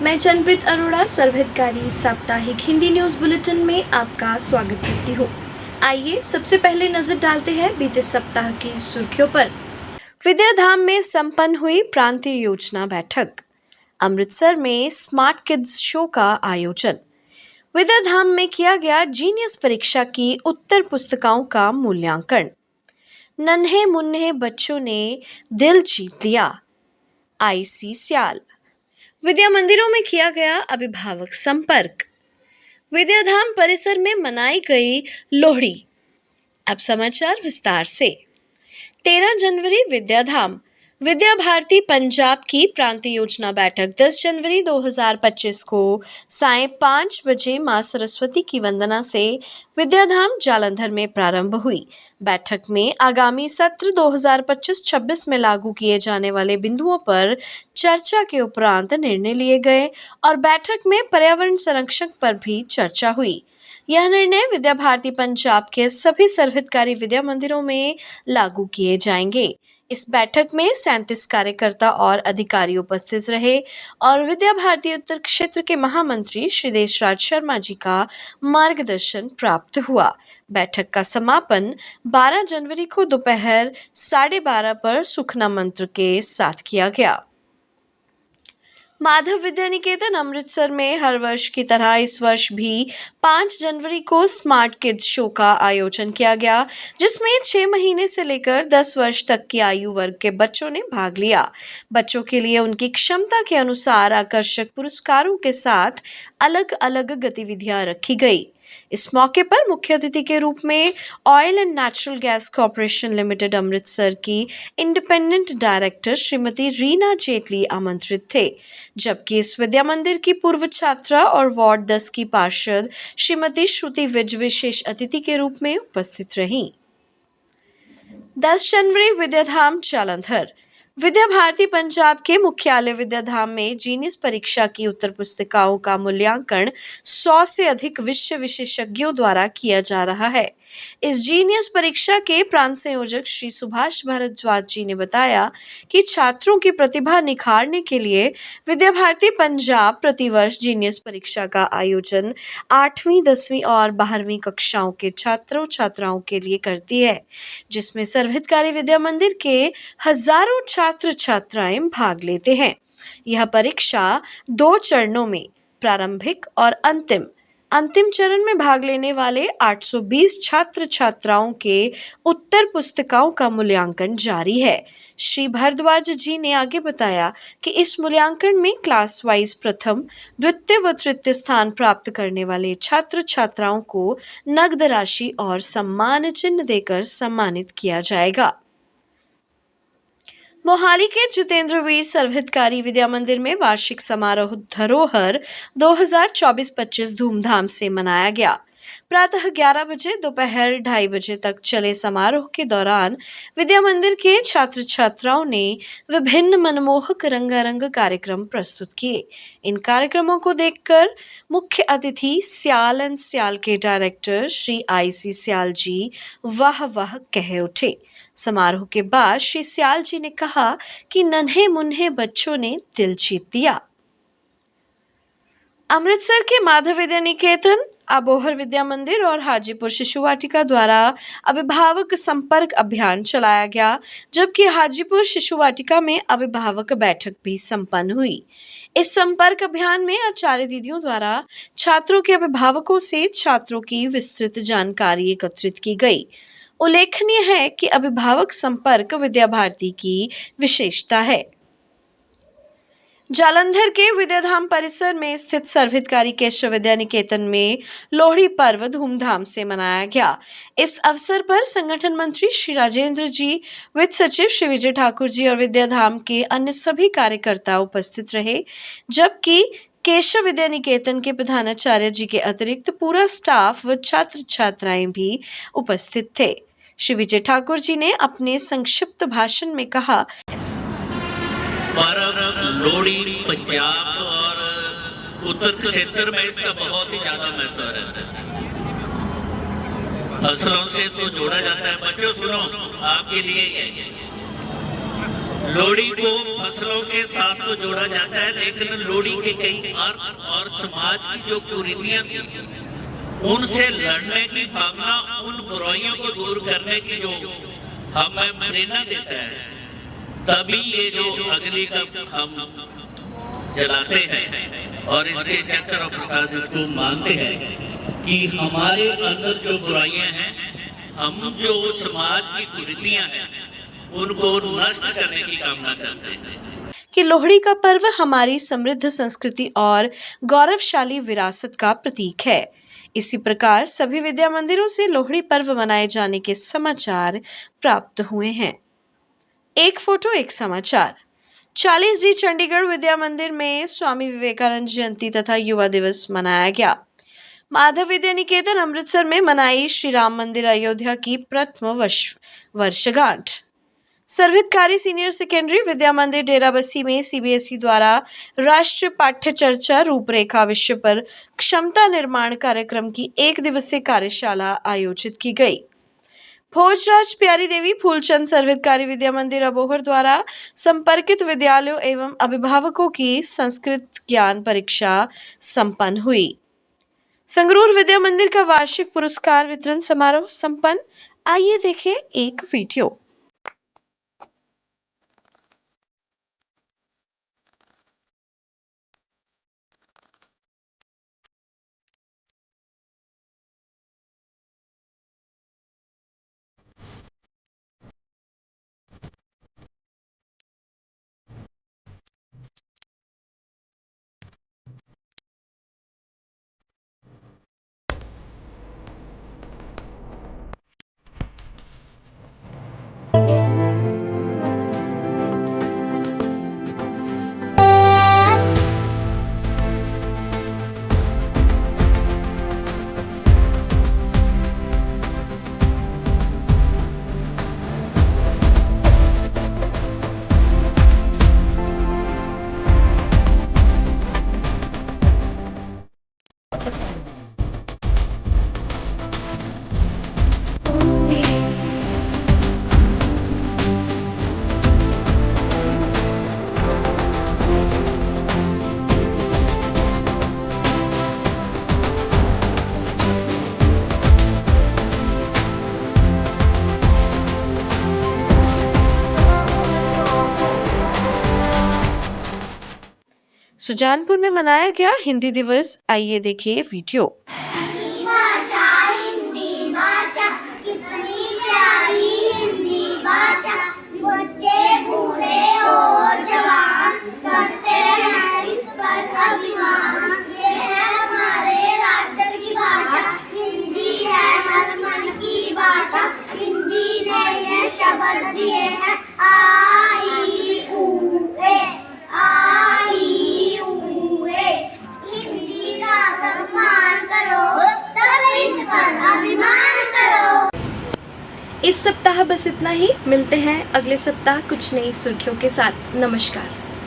मैं जनप्रीत अरोड़ा सर्वहितकारी साप्ताहिक Hindi news bulletin में आपका स्वागत करती हूँ। आइए सबसे पहले नजर डालते हैं बीते सप्ताह की सुर्खियों पर। विद्याधाम में संपन्न हुई प्रांतीय योजना बैठक। अमृतसर में स्मार्ट किड्स शो का आयोजन। विद्याधाम में किया गया जीनियस परीक्षा की उत्तर पुस्तिकाओं का मूल्यांकन। नन्हे मुन्ने बच्चों ने दिल जीत लिया। आईसी स्याल। विद्या मंदिरों में किया गया अभिभावक संपर्क। विद्याधाम परिसर में मनाई गई लोहड़ी। अब समाचार विस्तार से। 13 जनवरी विद्याधाम विद्या भारती पंजाब की प्रांतीय योजना बैठक 10 जनवरी 2025 को सायं 5 बजे मां सरस्वती की वंदना से विद्याधाम जालंधर में प्रारंभ हुई। बैठक में आगामी सत्र 2025-26 में लागू किए जाने वाले बिंदुओं पर चर्चा के उपरांत निर्णय लिए गए और बैठक में पर्यावरण संरक्षण पर भी चर्चा हुई। यह निर्णय विद्या भारती पंजाब के सभी सर्वहितकारी विद्या मंदिरों में लागू किए जाएंगे। इस बैठक में 37 कार्यकर्ता और अधिकारी उपस्थित रहे और विद्या भारती उत्तर क्षेत्र के महामंत्री श्री देशराज शर्मा जी का मार्गदर्शन प्राप्त हुआ। बैठक का समापन 12 जनवरी को दोपहर 12:30 पर सुखना मंत्र के साथ किया गया। माधव विद्या निकेतन अमृतसर में हर वर्ष की तरह इस वर्ष भी 5 जनवरी को स्मार्ट किड्स शो का आयोजन किया गया, जिसमें 6 महीने से लेकर 10 वर्ष तक की आयु वर्ग के बच्चों ने भाग लिया। बच्चों के लिए उनकी क्षमता के अनुसार आकर्षक पुरस्कारों के साथ अलग अलग गतिविधियां रखी गई। इस मौके पर मुख्य अतिथि के रूप में oil and natural gas corporation limited Amritsar की इंडिपेंडेंट डायरेक्टर श्रीमती रीना जेटली आमंत्रित थे, जबकि इस विद्या मंदिर की पूर्व छात्रा और वार्ड 10 की पार्षद श्रीमती श्रुति विज विशेष अतिथि के रूप में उपस्थित रहीं। 10 जनवरी विद्याधाम जालंधर। विद्या भारती पंजाब के मुख्यालय विद्याधाम में जीनियस परीक्षा की उत्तर पुस्तिकाओं का मूल्यांकन 100 से अधिक विषय विशेषज्ञों द्वारा किया जा रहा है। इस जीनियस परीक्षा के प्रांत संयोजक श्री सुभाष भारद्वाज जी ने बताया कि छात्रों की प्रतिभा निखारने के लिए विद्या भारती पंजाब प्रतिवर्ष जीनियस परीक्षा का आयोजन 8वीं, 10वीं और 12वीं कक्षाओं के छात्रों छात्राओं के लिए करती है, जिसमें सर्वहितकारी विद्या मंदिर के हजारों छात्र छात्राएं भाग लेते हैं। यह परीक्षा 2 चरणों में प्रारंभिक और अंतिम चरण में भाग लेने वाले 820 छात्र छात्राओं के उत्तर पुस्तिकाओं का मूल्यांकन जारी है। श्री भारद्वाज जी ने आगे बताया कि इस मूल्यांकन में क्लास वाइज प्रथम, द्वितीय व तृतीय स्थान प्राप्त करने वाले छात्र छात्राओं को नगद राशि और सम्मान चिन्ह देकर सम्मानित किया जाएगा। मोहाली के जितेंद्र वीर सर्वहितकारी विद्या मंदिर में वार्षिक समारोह धरोहर 2024-25 धूमधाम से मनाया गया। प्रातः 11 बजे दोपहर 2:30 बजे तक चले समारोह के दौरान विद्या मंदिर के छात्र छात्राओं ने विभिन्न मनमोहक रंगारंग कार्यक्रम प्रस्तुत किए। इन कार्यक्रमों को देखकर मुख्य अतिथि स्याल एंड स्याल के डायरेक्टर श्री आईसी स्याल जी वाह वाह कह उठे। समारोह के बाद श्री स्याल जी ने कहा कि नन्हे मुन्ने बच्चों ने दिल जीत लिया। अमृतसर के माधव विद्या निकेतन, अबोहर विद्या मंदिर और हाजीपुर शिशु वाटिका द्वारा अभिभावक संपर्क अभियान चलाया गया, जबकि हाजीपुर शिशु वाटिका में अभिभावक बैठक भी संपन्न हुई। इस संपर्क अभियान में आचार्य दीदियों द्वारा छात्रों के अभिभावकों से छात्रों की विस्तृत जानकारी एकत्रित की गई। उल्लेखनीय है कि अभिभावक संपर्क विद्या भारती की विशेषता है। जालंधर के विद्याधाम परिसर में स्थित सर्वहितकारी केशव विद्या निकेतन में लोहड़ी पर्व धूमधाम से मनाया गया। इस अवसर पर संगठन मंत्री श्री राजेंद्र जी, वित्त सचिव श्री विजय ठाकुर जी और विद्याधाम के अन्य सभी कार्यकर्ता उपस्थित रहे, जबकि केशव विद्या निकेतन के प्रधानाचार्य जी के अतिरिक्त पूरा स्टाफ व छात्र छात्राएं भी उपस्थित थे। श्री विजय ठाकुर जी ने अपने संक्षिप्त भाषण में कहा, पर्व लोहड़ी पंजाब और उत्तर क्षेत्र में इसका बहुत ही ज्यादा महत्व रहता है। फसलों से तो जोड़ा जाता है। बच्चों सुनो, आपके लिए लोहड़ी को फसलों के साथ तो जोड़ा जाता है, लेकिन लोहड़ी के कई अर्थ और समाज की जो कुरीतियां थी उनसे लड़ने की भावना, उन बुराइयों को दूर करने की जो हमें प्रेरणा देता है, तभी ये जो अगली का हम जलाते हैं और इसके चक्कर और प्रसाद इसको मानते हैं कि हमारे अंदर जो बुराइयां हैं, हम जो समाज की कुरीतियां हैं उनको नष्ट करने की कामना करते हैं। कि लोहड़ी का पर्व हमारी समृद्ध संस्कृति और गौरवशाली विरासत का प्रतीक है। इसी प्रकार सभी विद्या मंदिरों से लोहड़ी पर्व मनाए जाने के समाचार प्राप्त हुए हैं। एक फोटो एक समाचार। 40D चंडीगढ़ विद्या मंदिर में स्वामी विवेकानंद जयंती तथा युवा दिवस मनाया गया। माधव विद्या निकेतन अमृतसर में मनाई श्री राम मंदिर अयोध्या की प्रथम वर्षगांठ। सर्वहितकारी सीनियर सेकेंडरी विद्या मंदिर डेराबस्सी में सीबीएसई द्वारा राष्ट्रीय पाठ्य चर्चा रूपरेखा विषय पर क्षमता निर्माण कार्यक्रम की 1 दिवसीय कार्यशाला आयोजित की गई। भोजराज प्यारी देवी फूलचंद सर्वहितकारी विद्या मंदिर अबोहर द्वारा संपर्कित विद्यालयों एवं अभिभावकों की संस्कृत ज्ञान परीक्षा संपन्न हुई। संगरूर विद्या मंदिर का वार्षिक पुरस्कार वितरण समारोह संपन्न। आइए देखें एक वीडियो। सुजानपुर में मनाया गया हिंदी दिवस। आइए देखिए वीडियो। हिंदी भाषा कितनी प्यारी हिंदी भाषा, बच्चे बूढ़े और जवान करते हैं इस पर अभिमान। ये है हमारे राष्ट्र की भाषा, हिंदी है हर मन की भाषा। हिंदी ने ये शब्द दिए हैं आई ऊ ए, आई ऊ ए। हिंदी का सम्मान करो, सब इस पर अभिमान करो। इस सप्ताह बस इतना ही। मिलते हैं अगले सप्ताह कुछ नई सुर्खियों के साथ। नमस्कार।